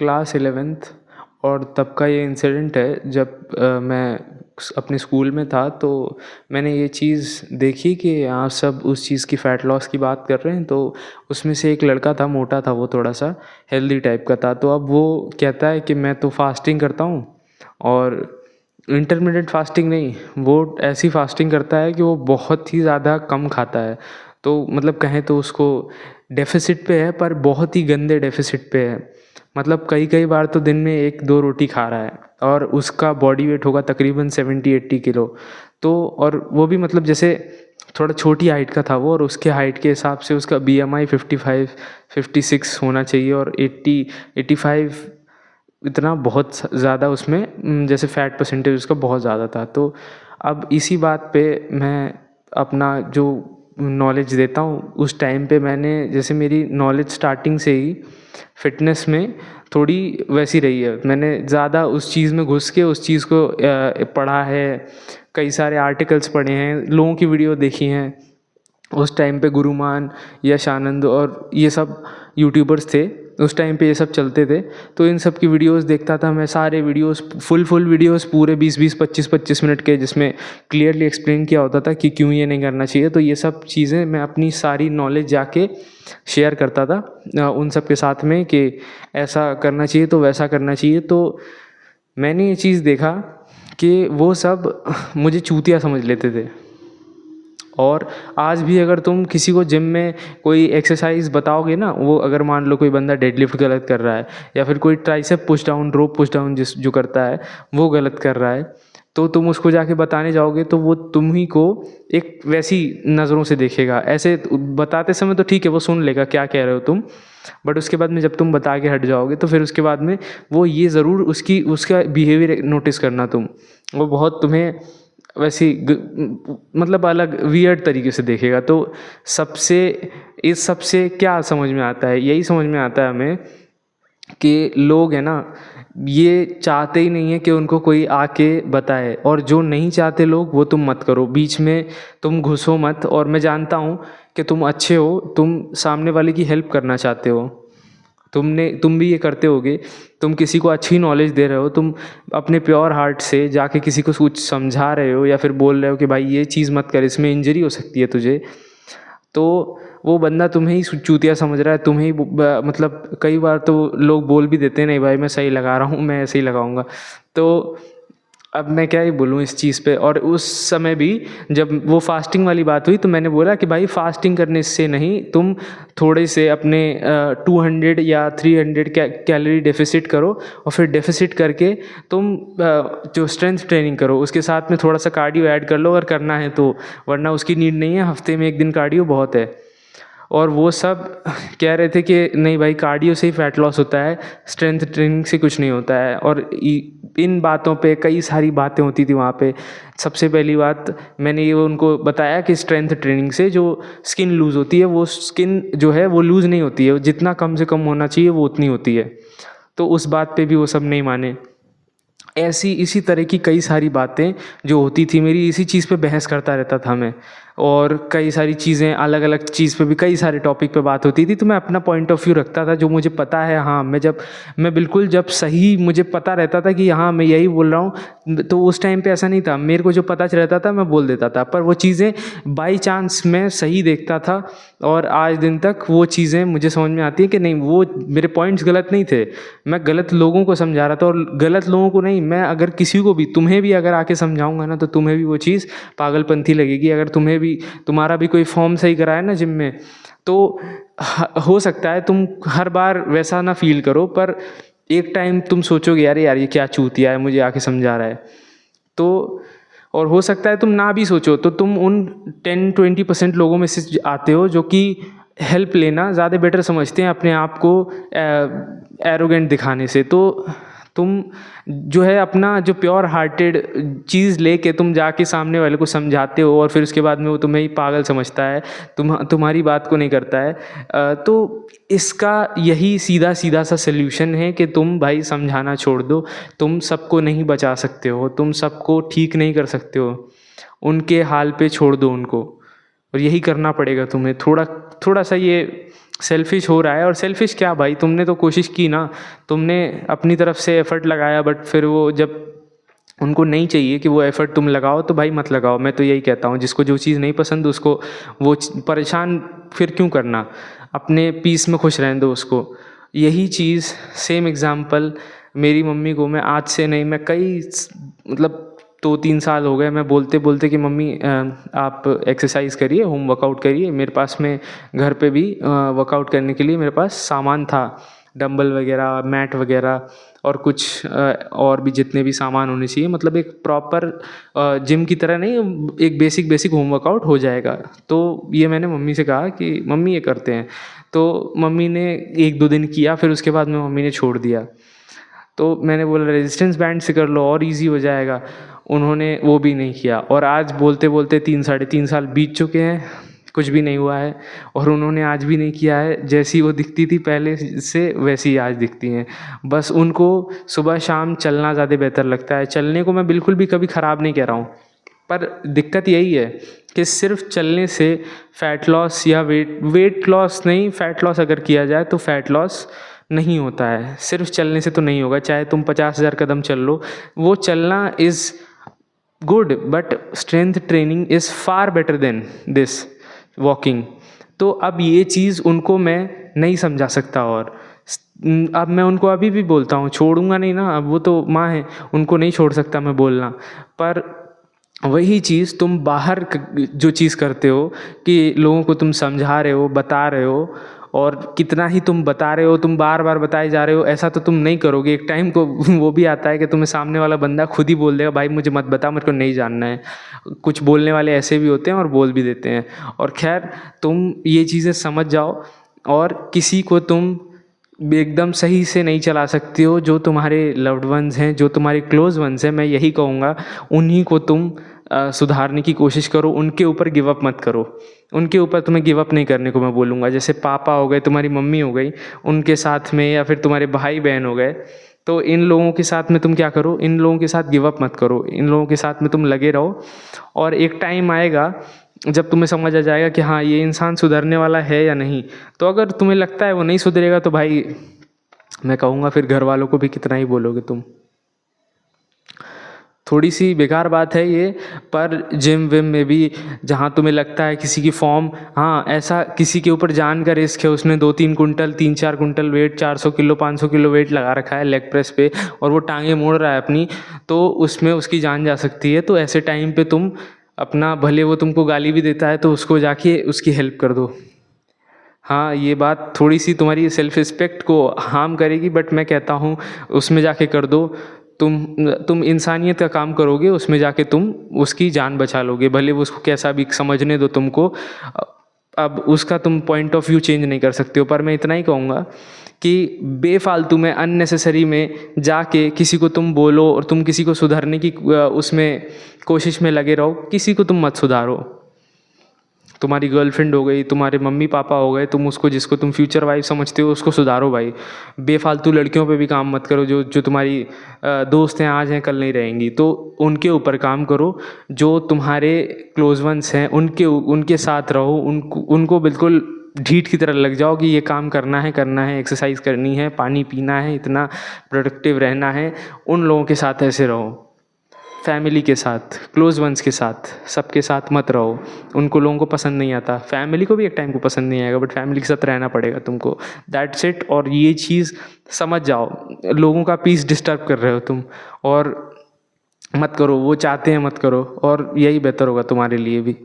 Class 11th और तब का ये इंसिडेंट है जब मैं अपने स्कूल में था। तो मैंने ये चीज़ देखी कि यहाँ सब उस चीज़ की फ़ैट लॉस की बात कर रहे हैं। तो उसमें से एक लड़का था, मोटा था, वो थोड़ा सा हेल्दी टाइप का था। तो अब वो कहता है कि मैं तो फास्टिंग करता हूँ, और इंटरमिटेंट फास्टिंग नहीं, वो ऐसी फास्टिंग करता है कि वो बहुत ही ज़्यादा कम खाता है। तो मतलब कहें तो उसको डेफ़िसिट पे है, पर बहुत ही गंदे डेफ़िसिट पे है। मतलब कई कई बार तो दिन में 1-2 रोटी खा रहा है, और उसका बॉडी वेट होगा तकरीबन 70-80 किलो। तो और वो भी मतलब जैसे थोड़ा छोटी हाइट का था वो, और उसके हाइट के हिसाब से उसका BMI 55-56 होना चाहिए, और 80-85 इतना बहुत ज़्यादा उसमें जैसे फ़ैट परसेंटेज उसका बहुत ज़्यादा था। तो अब इसी बात पे मैं अपना जो नॉलेज देता हूँ, उस टाइम पे मैंने जैसे मेरी नॉलेज स्टार्टिंग से ही फ़िटनेस में थोड़ी वैसी रही है। मैंने ज़्यादा उस चीज़ में घुस के उस चीज़ को पढ़ा है, कई सारे आर्टिकल्स पढ़े हैं, लोगों की वीडियो देखी हैं। उस टाइम पे गुरुमान, यश आनंद और ये सब यूट्यूबर्स थे, उस टाइम पे ये सब चलते थे। तो इन सब की वीडियोस देखता था मैं, सारे वीडियोस फुल वीडियोस पूरे 20-20 25-25 मिनट के, जिसमें क्लियरली एक्सप्लेन किया होता था कि क्यों ये नहीं करना चाहिए। तो ये सब चीज़ें मैं अपनी सारी नॉलेज जाके शेयर करता था उन सब के साथ में कि ऐसा करना चाहिए तो वैसा करना चाहिए। तो मैंने ये चीज़ देखा कि वो सब मुझे चूतिया समझ लेते थे। और आज भी अगर तुम किसी को जिम में कोई एक्सरसाइज बताओगे ना, वो अगर मान लो कोई बंदा डेडलिफ्ट गलत कर रहा है, या फिर कोई ट्राइसेप पुश डाउन, रोप पुश डाउन जो करता है वो गलत कर रहा है, तो तुम उसको जाके बताने जाओगे तो वो तुम ही को एक वैसी नज़रों से देखेगा। ऐसे बताते समय तो ठीक है, वो सुन लेगा क्या कह रहे हो तुम, बट उसके बाद में जब तुम बता के हट जाओगे तो फिर उसके बाद में वो ये ज़रूर उसका बिहेवियर नोटिस करना तुम, वो बहुत तुम्हें वैसी मतलब अलग वियर्ड तरीके से देखेगा। तो सबसे इस सबसे क्या समझ में आता है, यही समझ में आता है हमें कि लोग हैं ना, ये चाहते ही नहीं है कि उनको कोई आके बताए, और जो नहीं चाहते लोग वो तुम मत करो, बीच में तुम घुसो मत। और मैं जानता हूँ कि तुम अच्छे हो, तुम सामने वाले की हेल्प करना चाहते हो, तुम भी ये करते होगे, तुम किसी को अच्छी नॉलेज दे रहे हो, तुम अपने प्योर हार्ट से जाके किसी को कुछ समझा रहे हो, या फिर बोल रहे हो कि भाई ये चीज़ मत कर, इसमें इंजरी हो सकती है तुझे। तो वो बंदा तुम्हें ही चूतिया समझ रहा है, तुम्हें ही मतलब कई बार तो लोग बोल भी देते हैं नहीं भाई मैं सही लगा रहा हूँ, मैं ऐसे ही लगाऊंगा। तो अब मैं क्या ही बोलूँ इस चीज़ पे। और उस समय भी जब वो फास्टिंग वाली बात हुई तो मैंने बोला कि भाई फास्टिंग करने से नहीं, तुम थोड़े से अपने 200 या 300 कैलोरी डेफिसिट करो, और फिर डेफिसिट करके तुम जो स्ट्रेंथ ट्रेनिंग करो उसके साथ में थोड़ा सा कार्डियो ऐड कर लो अगर करना है तो, वरना उसकी नीड नहीं है, हफ्ते में 1 दिन कार्डियो बहुत है। और वो सब कह रहे थे कि नहीं भाई कार्डियो से ही फ़ैट लॉस होता है, स्ट्रेंथ ट्रेनिंग से कुछ नहीं होता है। और इन बातों पे कई सारी बातें होती थी वहाँ पे। सबसे पहली बात मैंने ये उनको बताया कि स्ट्रेंथ ट्रेनिंग से जो स्किन लूज़ होती है, वो स्किन जो है वो लूज़ नहीं होती है, जितना कम से कम होना चाहिए वो उतनी होती है। तो उस बात पे भी वो सब नहीं माने। ऐसी इसी तरह की कई सारी बातें जो होती थी मेरी, इसी चीज़ पे बहस करता रहता था मैं। और कई सारी चीज़ें अलग अलग चीज़ पे भी कई सारे टॉपिक पे बात होती थी, तो मैं अपना पॉइंट ऑफ व्यू रखता था जो मुझे पता है। हाँ, मैं बिल्कुल जब सही मुझे पता रहता था कि हाँ मैं यही बोल रहा हूँ, तो उस टाइम पे ऐसा नहीं था, मेरे को जो पता चल रहता था मैं बोल देता था। पर वो चीज़ें बाई चांस मैं सही देखता था, और आज दिन तक वो चीज़ें मुझे समझ में आती है कि नहीं, वो मेरे पॉइंट्स गलत नहीं थे, मैं गलत लोगों को समझा रहा था। और गलत लोगों को नहीं, मैं अगर किसी को भी, तुम्हें भी अगर आके समझाऊंगा ना, तो तुम्हें भी वो चीज़ पागलपंथी लगेगी। अगर तुम्हारा भी कोई फॉर्म सही कराए ना जिम में, तो हो सकता है तुम हर बार वैसा ना फील करो, पर एक टाइम तुम सोचोगे यार ये क्या चूतिया है मुझे आके समझा रहा है। तो और हो सकता है तुम ना भी सोचो, तो तुम उन 10-20% लोगों में से आते हो जो कि हेल्प लेना ज़्यादा बेटर समझते हैं अपने आप को एरोगेंट दिखाने से। तो तुम जो है अपना जो प्योर हार्टेड चीज़ लेके तुम जाके सामने वाले को समझाते हो, और फिर उसके बाद में वो तुम्हें ही पागल समझता है, तुम्हारी बात को नहीं करता है। तो इसका यही सीधा सीधा सा सल्यूशन है कि तुम भाई समझाना छोड़ दो। तुम सबको नहीं बचा सकते हो, तुम सबको ठीक नहीं कर सकते हो, उनके हाल पे छोड़ दो उनको। और यही करना पड़ेगा तुम्हें, थोड़ा थोड़ा सा ये सेल्फ़िश हो रहा है। और सेल्फ़िश क्या भाई, तुमने तो कोशिश की ना, तुमने अपनी तरफ से एफ़र्ट लगाया, बट फिर वो जब उनको नहीं चाहिए कि वो एफ़र्ट तुम लगाओ तो भाई मत लगाओ। मैं तो यही कहता हूँ, जिसको जो चीज़ नहीं पसंद उसको वो परेशान फिर क्यों करना, अपने पीस में खुश रहने दो उसको। यही चीज़ सेम एग्ज़ाम्पल मेरी मम्मी को मैं आज से नहीं, मैं कई मतलब 2-3 साल हो गए मैं बोलते बोलते कि मम्मी आप एक्सरसाइज करिए, होम वर्कआउट करिए। मेरे पास में घर पे भी वर्कआउट करने के लिए मेरे पास सामान था, डंबल वगैरह, मैट वगैरह, और कुछ और भी जितने भी सामान होने चाहिए, मतलब एक प्रॉपर जिम की तरह नहीं, एक बेसिक होम वर्कआउट हो जाएगा। तो ये मैंने मम्मी से कहा कि मम्मी ये करते हैं। तो मम्मी ने 1-2 दिन किया, फिर उसके बाद में मम्मी ने छोड़ दिया। तो मैंने बोला रेजिस्टेंस बैंड से कर लो और इजी हो जाएगा। उन्होंने वो भी नहीं किया, और आज बोलते बोलते 3-3.5 साल बीत चुके हैं, कुछ भी नहीं हुआ है। और उन्होंने आज भी नहीं किया है। जैसी वो दिखती थी पहले से वैसी ही आज दिखती हैं। बस उनको सुबह शाम चलना ज़्यादा बेहतर लगता है। चलने को मैं बिल्कुल भी कभी ख़राब नहीं कह रहा हूँ, पर दिक्कत यही है कि सिर्फ चलने से फ़ैट लॉस या वेट लॉस नहीं, फ़ैट लॉस अगर किया जाए तो फ़ैट लॉस नहीं होता है। सिर्फ चलने से तो नहीं होगा, चाहे तुम 50,000 कदम चल लो। वो चलना is good, but strength training is far better than this walking. तो अब ये चीज़ उनको मैं नहीं समझा सकता, और अब मैं उनको अभी भी बोलता हूँ, छोड़ूंगा नहीं ना, अब वो तो माँ है, उनको नहीं छोड़ सकता मैं बोलना। पर वही चीज़ तुम बाहर जो चीज़ करते हो कि लोगों को तुम समझा रहे हो, बता रहे हो, और कितना ही तुम बता रहे हो, तुम बार बार बताए जा रहे हो, ऐसा तो तुम नहीं करोगे। एक टाइम को वो भी आता है कि तुम्हें सामने वाला बंदा खुद ही बोल देगा भाई मुझे मत बता, मेरे को नहीं जानना है। कुछ बोलने वाले ऐसे भी होते हैं और बोल भी देते हैं। और खैर, तुम ये चीज़ें समझ जाओ, और किसी को तुम एकदम सही से नहीं चला सकते हो। जो तुम्हारे लव्ड वंस हैं, जो तुम्हारे क्लोज वंस हैं, मैं यही कहूँगा उन्हीं को तुम सुधारने की कोशिश करो। उनके ऊपर गिव अप मत करो। उनके ऊपर तुम्हें गिव अप नहीं करने को मैं बोलूँगा। जैसे पापा हो गए, तुम्हारी मम्मी हो गई, उनके साथ में, या फिर तुम्हारे भाई बहन हो गए, तो इन लोगों के साथ में तुम क्या करो, इन लोगों के साथ गिव अप मत करो। इन लोगों के साथ में तुम लगे रहो, और एक टाइम आएगा जब तुम्हें समझ आ जाएगा कि हाँ ये इंसान सुधरने वाला है या नहीं। तो अगर तुम्हें लगता है वो नहीं सुधरेगा तो भाई मैं कहूँगा फिर घर वालों को भी कितना ही बोलोगे तुम। थोड़ी सी बेकार बात है ये, पर जिम विम में भी जहाँ तुम्हें लगता है किसी की फॉर्म, हाँ ऐसा किसी के ऊपर जान का रिस्क है, उसने 2-3 कुंटल 3-4 कुंटल वेट, 400 किलो 500 किलो वेट लगा रखा है लेग प्रेस पे, और वो टांगे मोड़ रहा है अपनी, तो उसमें उसकी जान जा सकती है। तो ऐसे टाइम पे तुम अपना, भले वो तुमको गाली भी देता है तो उसको जाके उसकी हेल्प कर दो। हाँ ये बात थोड़ी सी तुम्हारी सेल्फ रिस्पेक्ट को हार्म करेगी, बट मैं कहता हूँ उसमें जाके कर दो। तुम इंसानियत का काम करोगे, उसमें जाके तुम उसकी जान बचा लोगे। भले वो उसको कैसा भी समझने दो तुमको, अब उसका तुम पॉइंट ऑफ व्यू चेंज नहीं कर सकते हो। पर मैं इतना ही कहूँगा कि बेफालतू में, अननेसेसरी में जाके किसी को तुम बोलो और तुम किसी को सुधारने की उसमें कोशिश में लगे रहो, किसी को तुम मत सुधारो। तुम्हारी गर्लफ्रेंड हो गई, तुम्हारे मम्मी पापा हो गए, तुम उसको, जिसको तुम फ्यूचर वाइफ समझते हो, उसको सुधारो भाई। बेफालतू लड़कियों पे भी काम मत करो, जो जो तुम्हारी दोस्त हैं, आज हैं कल नहीं रहेंगी, तो उनके ऊपर काम करो। जो तुम्हारे क्लोज वंस हैं उनके उनके साथ रहो, उनको बिल्कुल ढीठ की तरह लग जाओ कि ये काम करना है, एक्सरसाइज करनी है, पानी पीना है, इतना प्रोडक्टिव रहना है। उन लोगों के साथ ऐसे रहो, फैमिली के साथ, क्लोज वंस के साथ, सबके साथ मत रहो। उनको लोगों को पसंद नहीं आता, फैमिली को भी एक टाइम को पसंद नहीं आएगा, बट फैमिली के साथ रहना पड़ेगा तुमको, दैट्स इट। और ये चीज़ समझ जाओ, लोगों का पीस डिस्टर्ब कर रहे हो तुम, और मत करो, वो चाहते हैं मत करो, और यही बेहतर होगा तुम्हारे लिए भी।